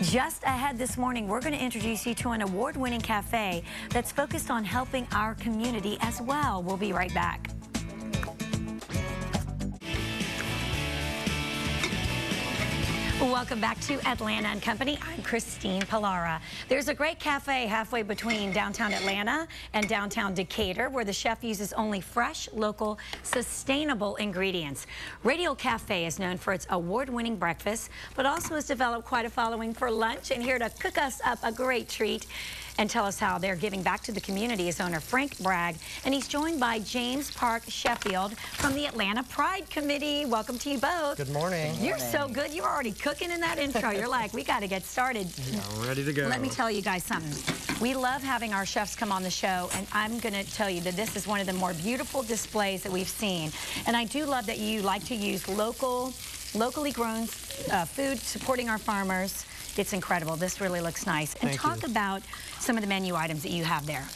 Just ahead this morning, we're going to introduce you to an award-winning cafe that's focused on helping our community as well. We'll be right back. Welcome back to Atlanta and Company. I'm Christine Pallara. There's a great cafe halfway between downtown Atlanta and downtown Decatur where the chef uses only fresh, local, sustainable ingredients. Radial Cafe is known for its award-winning breakfast, but also has developed quite a following for lunch. And here to cook us up a great treat and tell us how they're giving back to the community is owner Frank Bragg, and he's joined by James Park Sheffield from the Atlanta Pride Committee. Welcome to you both. Good morning. You're so good. You're already cooking in that intro. You're like, we got to get started. Yeah, we're ready to go. Let me tell you guys something. We love having our chefs come on the show, and I'm going to tell you that this is one of the more beautiful displays that we've seen. And I do love that you like to use locally grown food, supporting our farmers. It's incredible. This really looks nice. And talk about some of the menu items that you have there.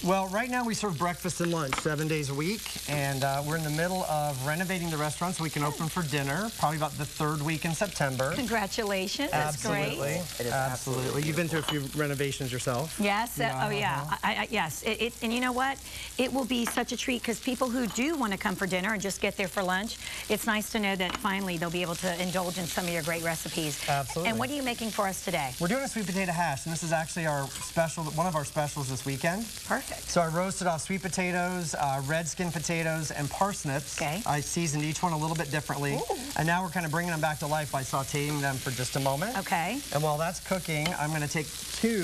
Well, right now we serve breakfast and lunch 7 days a week, and we're in the middle of renovating the restaurant so we can open for dinner, probably about the 3rd week in September. Congratulations. That's absolutely. Great. It is absolutely. You've been through a few renovations yourself. Yes. Oh, yeah. Yes. And you know what? It will be such a treat because people who do want to come for dinner and just get there for lunch, it's nice to know that finally they'll be able to indulge in some of your great recipes. Absolutely. And what are you making for us today? We're doing a sweet potato hash, and this is actually our special, one of our specials this weekend. Perfect. So I roasted off sweet potatoes, red skin potatoes, and parsnips. Okay. I seasoned each one a little bit differently. Ooh. And now we're kind of bringing them back to life by sauteing them for just a moment. Okay. And while that's cooking, I'm going to take 2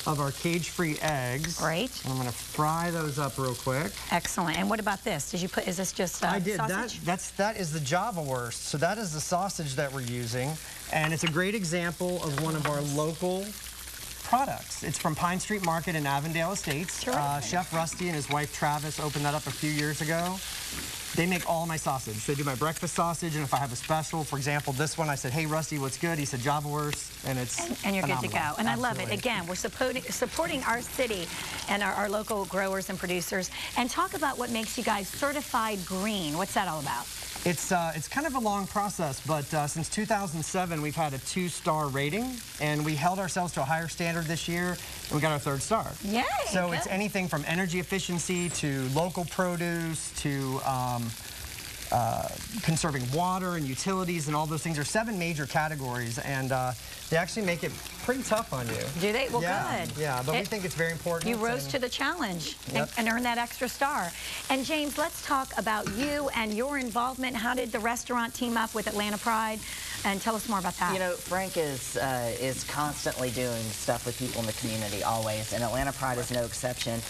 of our cage-free eggs. Great. And I'm going to fry those up real quick. Excellent. And what about this? Did you put, is this just sausage? I did. That is the Java wurst. So that is the sausage that we're using. And it's a great example of one of our local products. It's from Pine Street Market in Avondale Estates. Chef Rusty and his wife Travis opened that up a few years ago. They make all my sausage. They do my breakfast sausage, and if I have a special, for example, this one, I said, hey, Rusty, what's good? He said, Java wurst, and it's and you're good to go. And I love it. Again, we're supporting our city and our local growers and producers. And talk about what makes you guys certified green. What's that all about? It's kind of a long process, but since 2007, we've had a 2-star rating, and we held ourselves to a higher standard this year, and we got our 3rd star. Yay! So it's anything from energy efficiency to local produce to conserving water and utilities and all those things. There's 7 major categories, and they actually make it pretty tough on you. Do they? Well, good. Yeah, but we think it's very important. You rose to the challenge and earned that extra star. And James, let's talk about you and your involvement. How did the restaurant team up with Atlanta Pride? And tell us more about that. You know, Frank is constantly doing stuff with people in the community, always, and Atlanta Pride is no exception.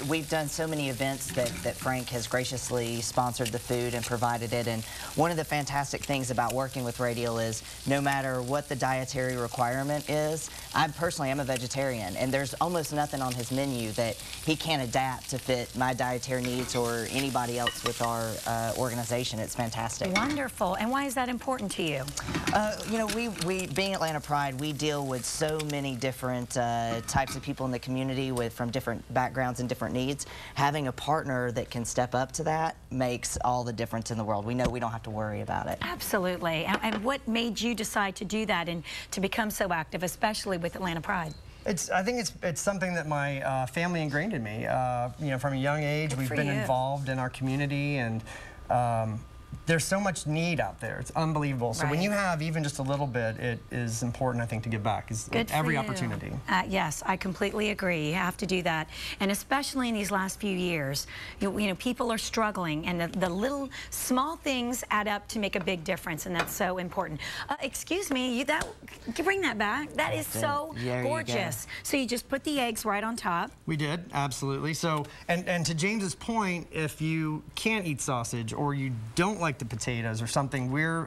We've done so many events that Frank has graciously sponsored the food and provided it, and one of the fantastic things about working with Radial is no matter what the dietary requirement is, I personally am a vegetarian, and there's almost nothing on his menu that he can't adapt to fit my dietary needs or anybody else with our organization. It's fantastic. Wonderful. And why is that important to you? You know, we being Atlanta Pride, we deal with so many different types of people in the community from different backgrounds and different needs. Having a partner that can step up to that makes all the difference in the world. We know we don't have to worry about it. Absolutely. And what made you decide to do that and to become so active, especially with Atlanta Pride? I think it's something that my family ingrained in me. You know, from a young age, we've been involved in our community, and there's so much need out there. It's unbelievable. So when you have even just a little bit, it is important, I think, to give back. Every opportunity. Yes, I completely agree. You have to do that. And especially in these last few years, you know, people are struggling, and the little small things add up to make a big difference, and that's so important. Excuse me, you bring that back. That is so gorgeous. So you just put the eggs right on top. We did, absolutely. So, and to James's point, if you can't eat sausage or you don't like the potatoes or something, we're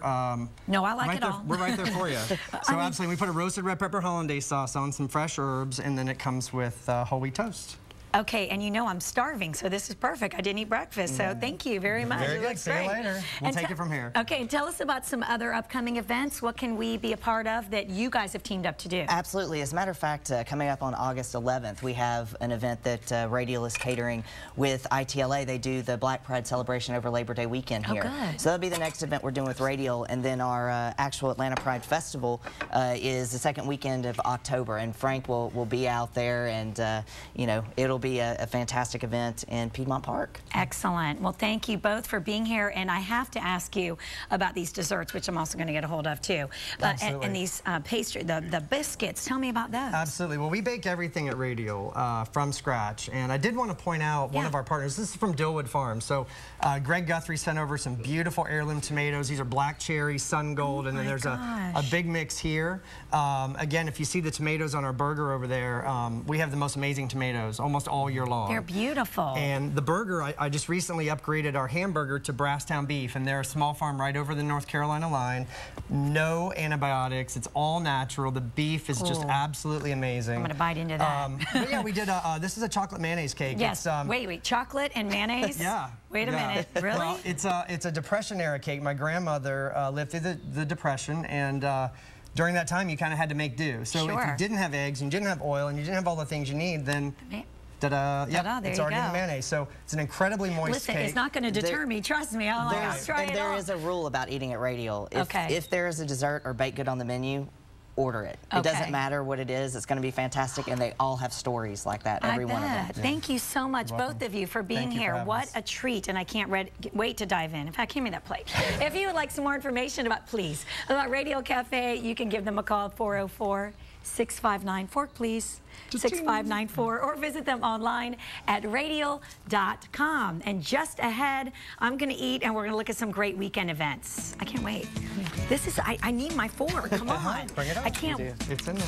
no, I like it all. We're right there for you. So absolutely, we put a roasted red pepper hollandaise sauce on, some fresh herbs, and then it comes with whole wheat toast. Okay, and you know I'm starving, so this is perfect. I didn't eat breakfast, so thank you very much. Very It good. looks See great. you later. We'll take it from here. Okay, and tell us about some other upcoming events. What can we be a part of that you guys have teamed up to do? Absolutely. As a matter of fact, coming up on August 11th, we have an event that Radial is catering with ITLA. They do the Black Pride celebration over Labor Day weekend here. Oh, good. So that'll be the next event we're doing with Radial, and then our actual Atlanta Pride Festival is the second weekend of October, and Frank will be out there, and you know, it'll be a fantastic event in Piedmont Park. Excellent. Well, thank you both for being here, and I have to ask you about these desserts, which I'm also going to get a hold of too. Absolutely. And these pastry, the biscuits. Tell me about those. Absolutely. Well, we bake everything at Radial from scratch, and I did want to point out one of our partners. This is from Dillwood Farm. So Greg Guthrie sent over some beautiful heirloom tomatoes. These are black cherry, sun gold, and then there's a big mix here. Again, if you see the tomatoes on our burger over there, we have the most amazing tomatoes almost all year long. They're beautiful. And the burger, I just recently upgraded our hamburger to Brasstown beef, and they're a small farm right over the North Carolina line. No antibiotics. It's all natural. The beef is just absolutely amazing. I'm going to bite into that. But yeah, we did this is a chocolate mayonnaise cake. Yes. Wait. Chocolate and mayonnaise? Yeah. Wait a minute. Really? Well, it's a Depression era cake. My grandmother lived through the Depression, and during that time, you kind of had to make do. So if you didn't have eggs, and you didn't have oil, and you didn't have all the things you need, then ta-da, yep, it's already in the mayonnaise. So it's an incredibly moist cake. Listen, it's not going to deter me. Trust me. I'll try it. And there is a rule about eating at Radial. Okay. If there is a dessert or baked good on the menu, order it. It doesn't matter what it is. It's going to be fantastic, and they all have stories like that, every one of them. Thank you so much, both of you, for being here. What us. a treat, and I can't wait to dive in. In fact, give me that plate. If you would like some more information about Radial Cafe, you can give them a call at 404-659-FORK, please. 6594, or visit them online at radial.com. And just ahead, I'm going to eat, and we're going to look at some great weekend events. I can't wait. This is, I need my fork. Come on. Bring it up. I can't. It's in there.